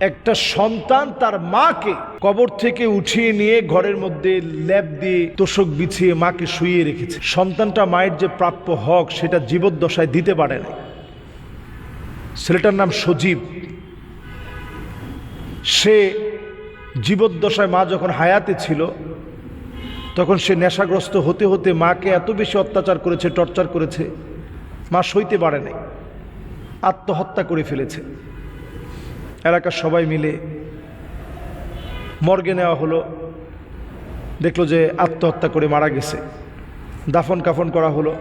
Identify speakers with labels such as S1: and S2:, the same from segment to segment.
S1: একটা সন্তান তার মাকে কবর থেকে উঠিয়ে নিয়ে ঘরের মধ্যে লেপ দিয়ে তোষক বিছিয়ে মাকে শুইয়ে রেখেছে। সন্তানটা মায়ের যে প্রাপ্য হক সেটা জীবদ্দশায় দিতে পারে না। ছেলেটার নাম সজীব। সে জীবদ্দশায় মা যখন হায়াতে ছিল তখন সে নেশাগ্রস্ত হতে হতে মাকে এত বেশি অত্যাচার করেছে, টর্চার করেছে, মা সইতে পারে নাই, আত্মহত্যা করে ফেলেছে। এলাকার সবাই মিলে মর্গে নেওয়া হলো, দেখলো যে আত্মহত্যা করে মারা গেছে। দাফন কাফন করা হলো।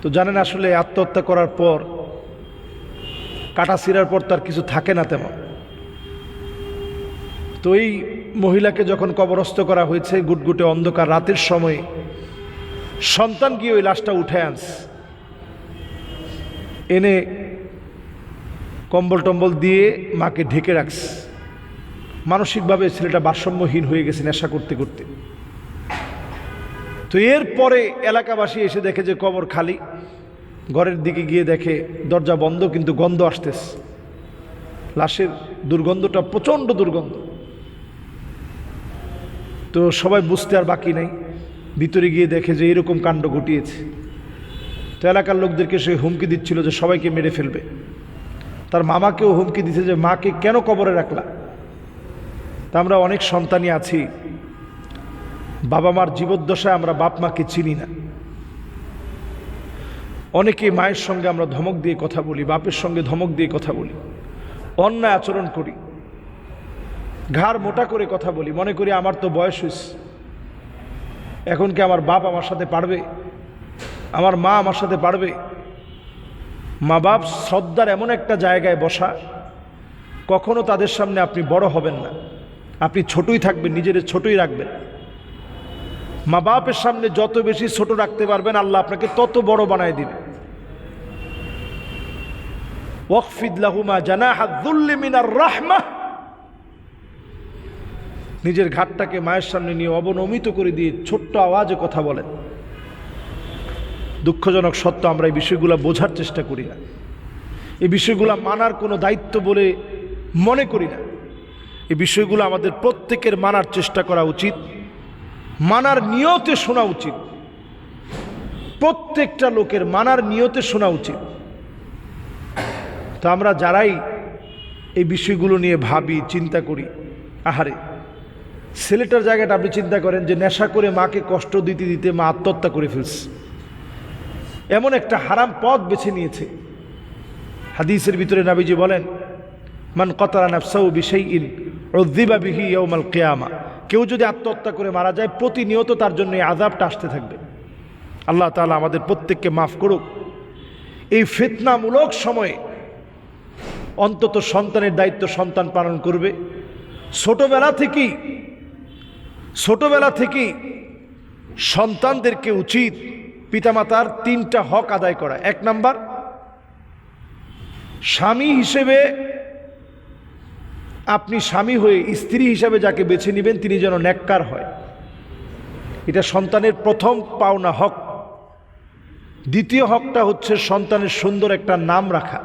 S1: তো জানেন আসলে আত্মহত্যা করার পর, কাটা ছিঁড়ার পর তার কিছু থাকে না তেমন। তো এই মহিলাকে যখন কবরস্থ করা হয়েছে গুটগুটে অন্ধকার রাতের সময়, সন্তান গিয়ে ওই লাশটা উঠে আনছে, এনে কম্বল টম্বল দিয়ে মাকে ঢেকে রাখছে। মানসিকভাবে ছেলেটা ভারসাম্যহীন হয়ে গেছে নেশা করতে করতে। তো এরপরে এলাকাবাসী এসে দেখে যে কবর খালি। ঘরের দিকে গিয়ে দেখে দরজা বন্ধ, কিন্তু গন্ধ আসতেছে। লাশের দুর্গন্ধটা প্রচণ্ড দুর্গন্ধ। তো সবাই বুঝতে আর বাকি নাই, ভিতরে গিয়ে দেখে যে এরকম কাণ্ড ঘটিয়েছে। তো এলাকার লোকদেরকে সে হুমকি দিচ্ছিল যে সবাইকে মেরে ফেলবে। তার মামাকেও হুমকি দিছে যে মাকে কেন কবরে রাখলা। তা আমরা অনেক সন্তানই আছি, বাবা মার জীবদ্দশায় আমরা বাপ মাকে চিনি না। অনেকে মায়ের সঙ্গে আমরা ধমক দিয়ে কথা বলি, বাপের সঙ্গে ধমক দিয়ে কথা বলি, অন্যায় আচরণ করি, ঘাড় মোটা করে কথা বলি, মনে করি আমার তো বয়স হয়েছে, এখন কি আমার বাপ আমার সাথে পারবে, আমার মা আমার সাথে পারবে। মা বাপ শ্রদ্ধার এমন একটা জায়গায় বসা, কখনো তাদের সামনে আপনি বড় হবেন না, আপনি ছোটই থাকবেন, নিজের ছোটই রাখবেন। মা বাপের সামনে যত বেশি ছোট রাখতে পারবেন আল্লাহ আপনাকে তত বড় বানায় দিবে। ওয়াকফিদ লাহুমা জানাহা যুল্লি মিনার রাহমাহ, নিজের ঘাটটাকে মায়ের সামনে নিয়ে অবনমিত করে দিয়ে ছোট্ট আওয়াজে কথা বলেন। দুঃখজনক সত্য, আমরা এই বিষয়গুলো বোঝার চেষ্টা করি না, এই বিষয়গুলো মানার কোনো দায়িত্ব বলে মনে করি না। এই বিষয়গুলো আমাদের প্রত্যেকের মানার চেষ্টা করা উচিত, মানার নিয়তে শোনা উচিত, প্রত্যেকটা লোকের মানার নিয়তে শোনা উচিত। তো আমরা যারাই এই বিষয়গুলো নিয়ে ভাবি, চিন্তা করি, আহারে ছেলেটার জায়গাটা আপনি চিন্তা করেন যে নেশা করে মাকে কষ্ট দিতে দিতে মা আত্মহত্যা করে ফেলছে, এমন একটা হারাম পথ বেছে নিয়েছে। হাদিসের ভিতরে নবীজি বলেন, মান কতালা নাফসাহু বিশাইইন উযযিবা বিহি ইয়াউমাল কিয়ামা, কেউ যদি আত্মহত্যা করে মারা যায় প্রতিনিয়ত তার জন্য এই আযাবটা আসতে থাকবে। আল্লাহ তাআলা আমাদের প্রত্যেককে মাফ করুক। এই ফিতনামূলক সময়ে অন্তত সন্তানের দায়িত্ব সন্তান পালন করবে। ছোটবেলা থেকেই সন্তানদেরকে উচিত পিতামাতার 3টা হক আদায় করা। 1 নাম্বার, স্বামী হিসেবে আপনি স্বামী হয়ে স্ত্রী হিসাবে যাকে বেছে নেবেন তিনি যেন নেককার হয়, এটা সন্তানের প্রথম পাওনা হক। দ্বিতীয় হকটা হচ্ছে সন্তানের সুন্দর একটা নাম রাখা।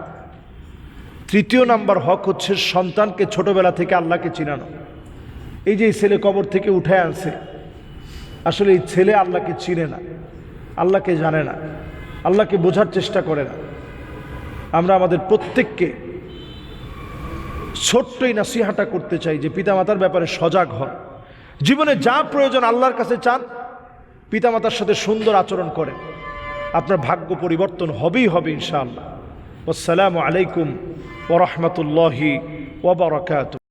S1: তৃতীয় নাম্বার হক হচ্ছে সন্তানকে ছোটবেলা থেকে আল্লাহকে চিনানো। এই যে এই ছেলে কবর থেকে উঠে আনছে, আসলে এই ছেলে আল্লাহকে চিনে না, আল্লাহকে জানে না, আল্লাহকে বোঝার চেষ্টা করে না। আমরা আমাদের প্রত্যেককে ছোট্টই নসিহাটা করতে চাই যে পিতামাতার ব্যাপারে সজাগ হন। জীবনে যা প্রয়োজন আল্লাহর কাছে চান, পিতামাতার সাথে সুন্দর আচরণ করেন, আপনার ভাগ্য পরিবর্তন হবেই হবে ইনশাআল্লাহ। আসসালামু আলাইকুম ওয়া রাহমাতুল্লাহি ওয়া বারাকাতুহু।